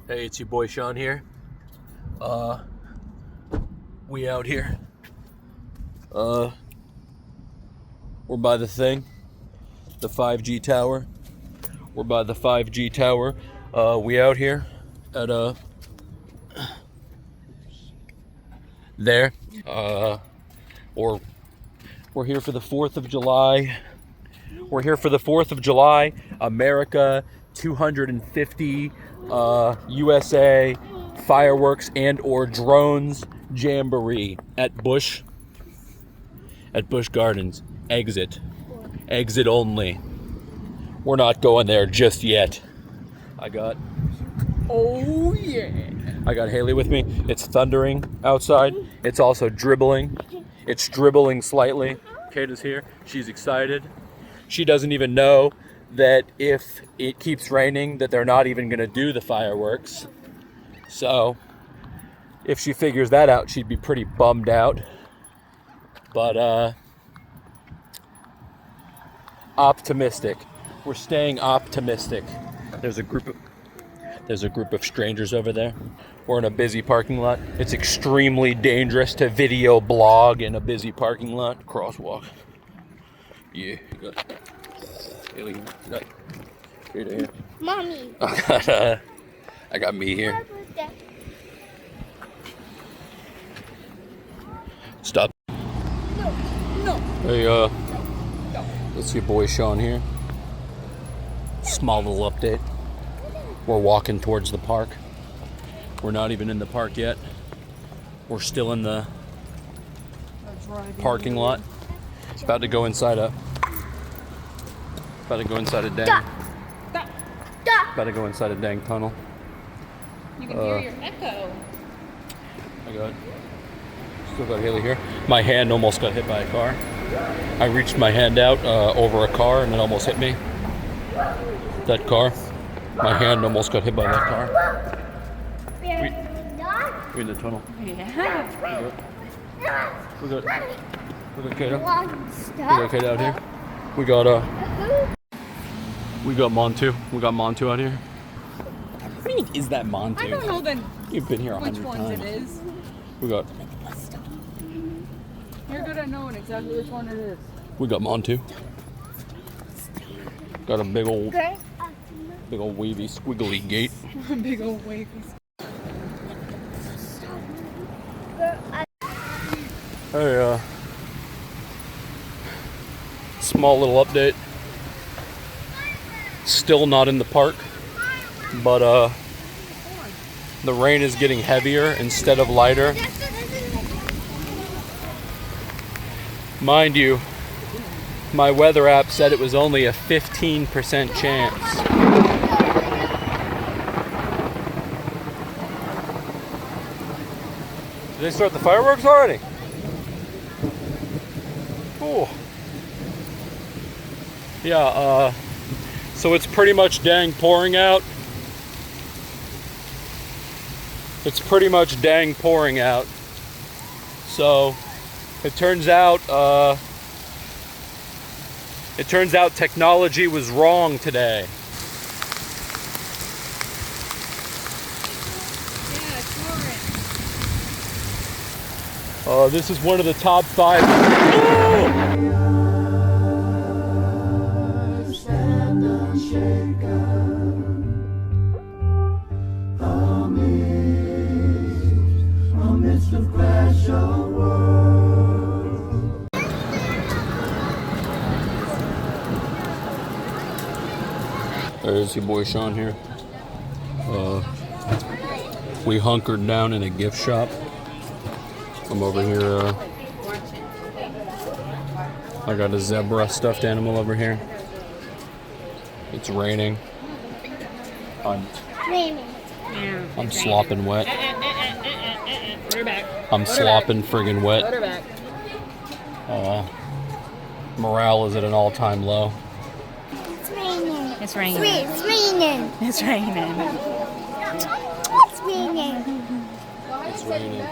Hey, it's your boy Sean here. We out here. We're by the thing, the 5G tower. We're by the 5G tower. We out here at there. Or we're here for the 4th of July. We're here for the 4th of July, America 250 USA fireworks and or drones jamboree at Busch Gardens. Exit only. We're not going there just yet. I got Haley with me. It's thundering outside. It's also dribbling. It's dribbling slightly. Kata's here. She's excited. She doesn't even know that if it keeps raining that they're not even going to do the fireworks. So if she figures that out, she'd be pretty bummed out. But optimistic. We're staying optimistic. There's a group of strangers over there. We're in a busy parking lot. It's extremely dangerous to video blog in a busy parking lot. Crosswalk. Yeah. Good. Haley, got here. Mommy. I got me here. Stop. No. Hey, that's your boy Sean here. Small little update. We're walking towards the park. We're not even in the park yet. We're still in the parking lot. It's about to go inside a dang tunnel. You can hear your echo. Still got Haley here. My hand almost got hit by a car. I reached my hand out over a car and it almost hit me. That car. My hand almost got hit by that car. We're in the tunnel. Yeah. We got Kata. We got Kata out here. We got Montu. We got Montu out here. What do you think is that Montu? I don't know then. You've been here 100 which times. ones it is. We got. You're good at knowing exactly which one it is. We got Montu. Got a big old wavy squiggly gate. Big old wavy. Hey, small little update. Still not in the park, but the rain is getting heavier instead of lighter. Mind you, my weather app said it was only a 15% chance. Did they start the fireworks already? Cool. Yeah, so it's pretty much dang pouring out. It's pretty much dang pouring out. So it turns out technology was wrong today. Yeah, it's pouring. This is one of the top 5. Oh! There's your boy Sean here. We hunkered down in a gift shop. I'm over here. I got a zebra stuffed animal over here. It's raining. I'm slopping wet. Put her back. I'm slopping friggin' wet. Put her back. Morale is at an all-time low. It's raining. It's raining. It's raining. It's raining. It's raining. It's raining.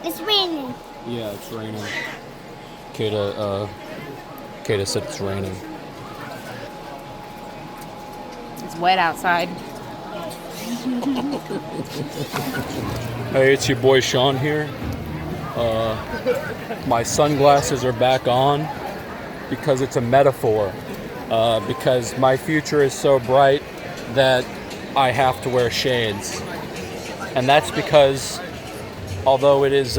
It's raining. Yeah, it's raining. Kata said it's raining. It's wet outside. Hey, it's your boy Sean here. My sunglasses are back on because it's a metaphor. Because my future is so bright that I have to wear shades. And that's because although it is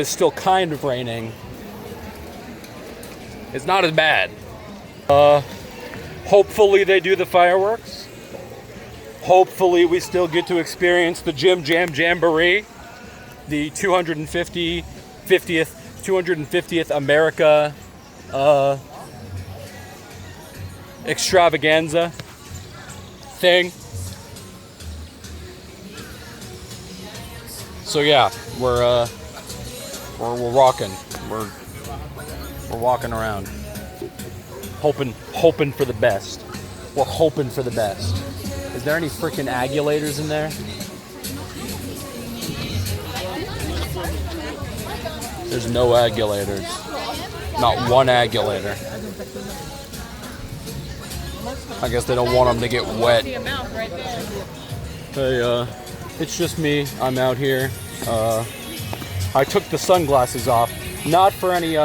still kind of raining, it's not as bad. Hopefully they do the fireworks. Hopefully we still get to experience the Jim Jam Jamboree, the 250th America Extravaganza thing. So yeah, we're rocking. We're walking around, hoping for the best. We're hoping for the best. Is there any freaking aguilators in there? There's no aguilators. Not one agulator. I guess they don't want them to get wet. Hey, it's just me. I'm out here. I took the sunglasses off, not for any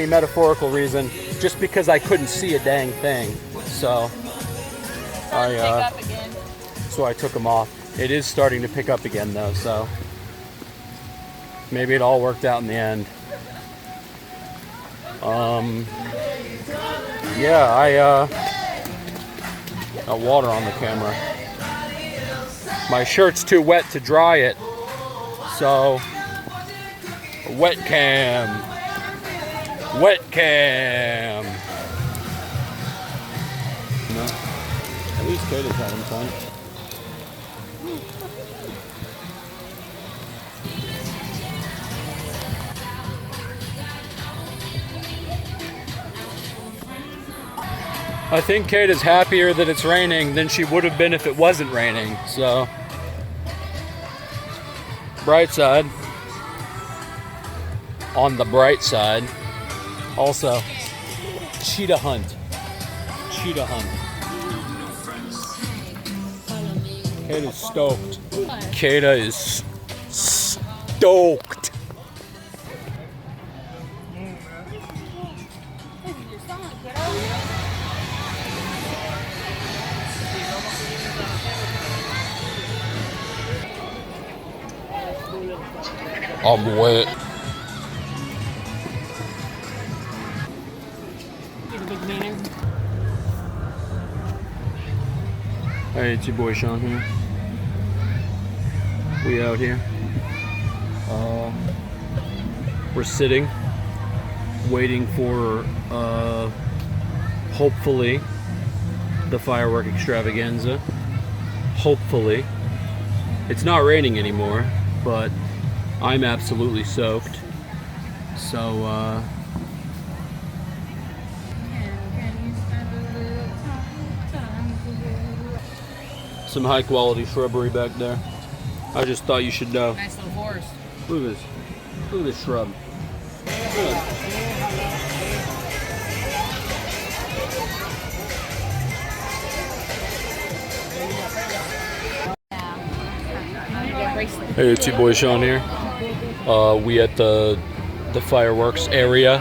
metaphorical reason, just because I couldn't see a dang thing. So I took them off. It is starting to pick up again though, so maybe it all worked out in the end. Yeah, I got water on the camera. My shirt's too wet to dry it, so wet cam. No, at least Kata's having fun. I think Kate is happier that it's raining than she would have been if it wasn't raining, so. Bright side. On the bright side. Also, cheetah hunt. Kate is stoked. Kata is stoked. I'm wet. Hey, it's your boy Sean here. We out here. We're sitting, waiting for hopefully the firework extravaganza. Hopefully. It's not raining anymore, but I'm absolutely soaked. So some high quality shrubbery back there. I just thought you should know. Nice little forest. Look at this. Look at this shrub. Look. Hey, it's your boy Sean here. We at the fireworks area.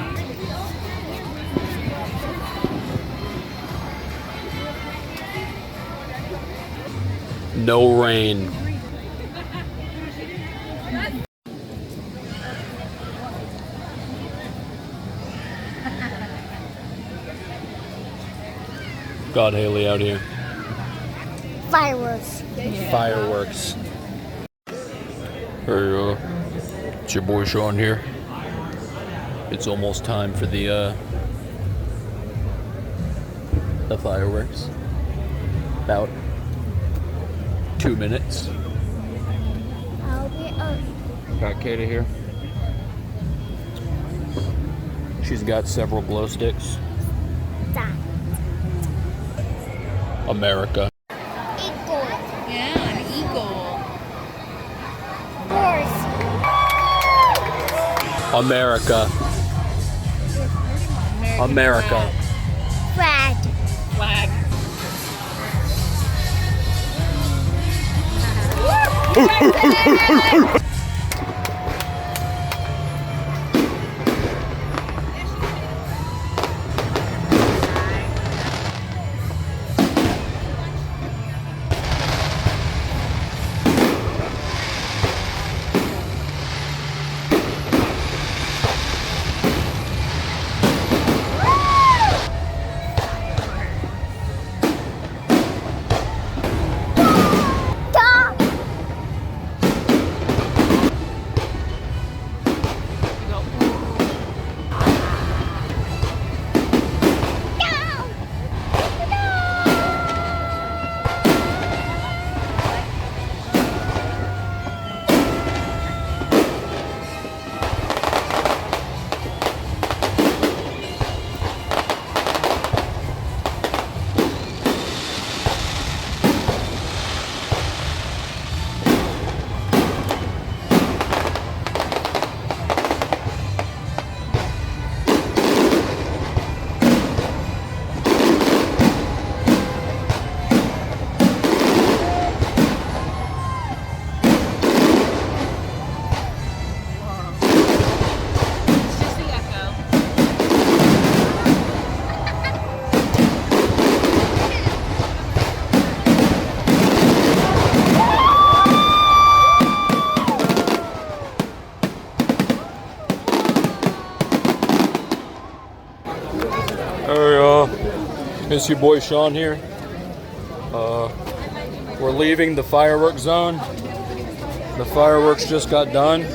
No rain. Got Haley out here. Fireworks. Fireworks. Hey, it's your boy Sean here. It's almost time for the fireworks. About 2 minutes. I'll be up. Got Kata here. She's got several glow sticks. America. Eagle. Yeah, an eagle. Horse. America. America. Flag. Flag. It's your boy Sean here. We're leaving the fireworks zone. The fireworks just got done.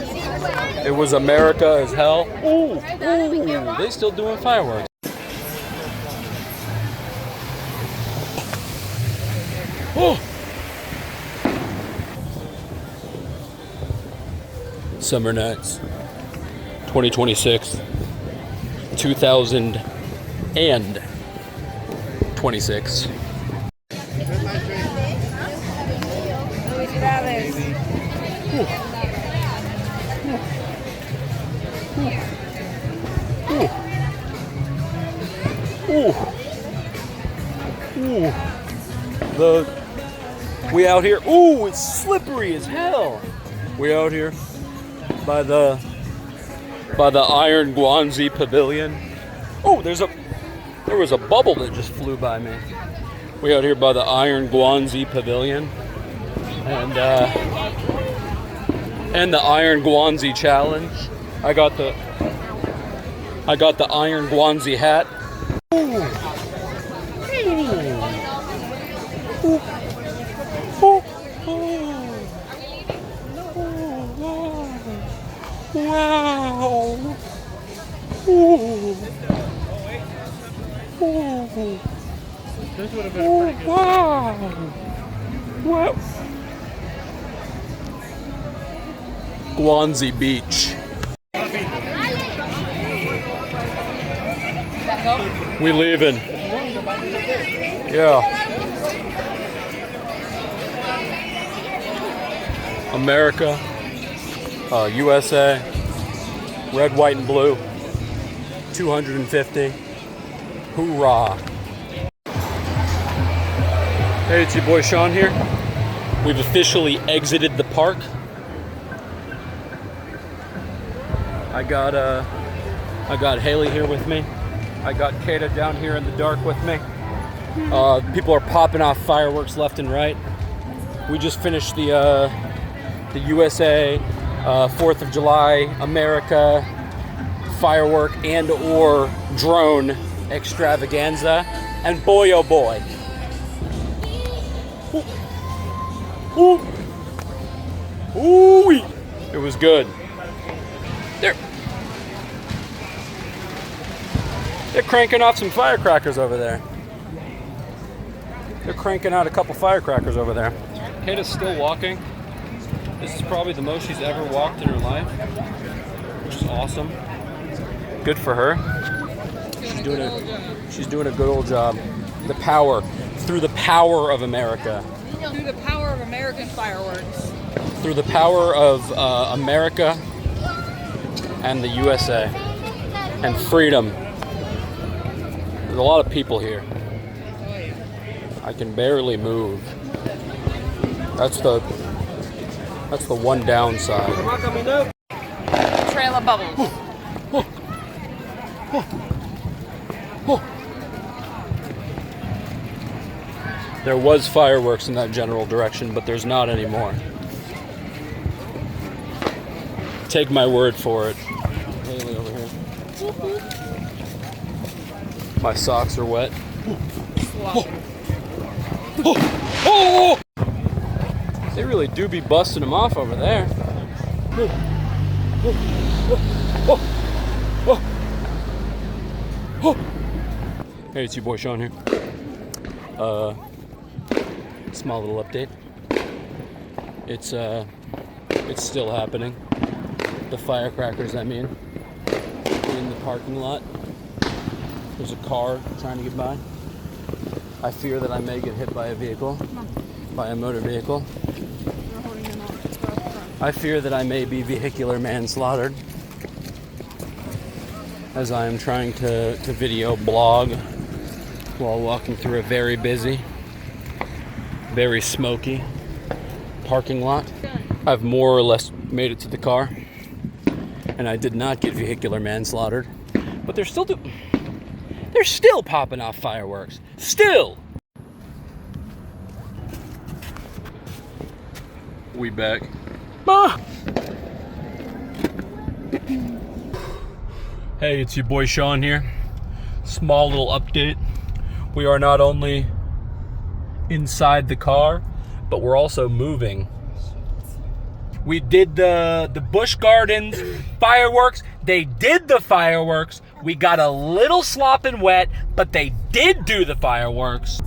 It was America as hell. Ooh, they still doing fireworks. Oh. Summer Nights 2026 2026. We out here. Ooh, it's slippery as hell. We out here by the Iron Guanzi Pavilion. Oh, there was a bubble that just flew by me. We out here by the Iron Guanzi Pavilion, and the Iron Guanzi Challenge. I got the Iron Guanzi hat. Ooh. Ooh. Ooh. Wow. Ooh. Ooh. This would have been pretty good. Wow. Wow. Guanzi Beach. We leaving. Yeah. America, USA, red, white, and blue, 250. Hoo-Rah. Hey, it's your boy Sean here. We've officially exited the park. I got Haley here with me. I got Kata down here in the dark with me. People are popping off fireworks left and right. We just finished the USA 4th of July America firework and or drone extravaganza, and boy oh boy, ooh, it was good. They're cranking off some firecrackers over there. They're cranking out a couple firecrackers over there. Kata's still walking. This is probably the most she's ever walked in her life, which is awesome. Good for her. She's doing a good old job. Through the power of America. Through the power of American fireworks. Through the power of America and the USA and freedom. There's a lot of people here. I can barely move. That's That's the one downside. Trail of bubbles. There was fireworks in that general direction, but there's not anymore. Take my word for it. Haley over here. My socks are wet. Oh! They really do be busting them off over there. Hey, it's your boy Sean here. Small little update. It's still happening. The firecrackers, I mean, in the parking lot. There's a car trying to get by. I fear that I may get hit by a vehicle, by a motor vehicle. I fear that I may be vehicular manslaughtered as I am trying to video blog while walking through a very busy, very smoky parking lot. I've more or less made it to the car, and I did not get vehicular manslaughtered, but they're still popping off fireworks. Still! We back. Ah! Hey, it's your boy Sean here. Small little update. We are not only inside the car, but we're also moving. We did the Busch Gardens fireworks. They did the fireworks. We got a little slopping wet, but they did do the fireworks.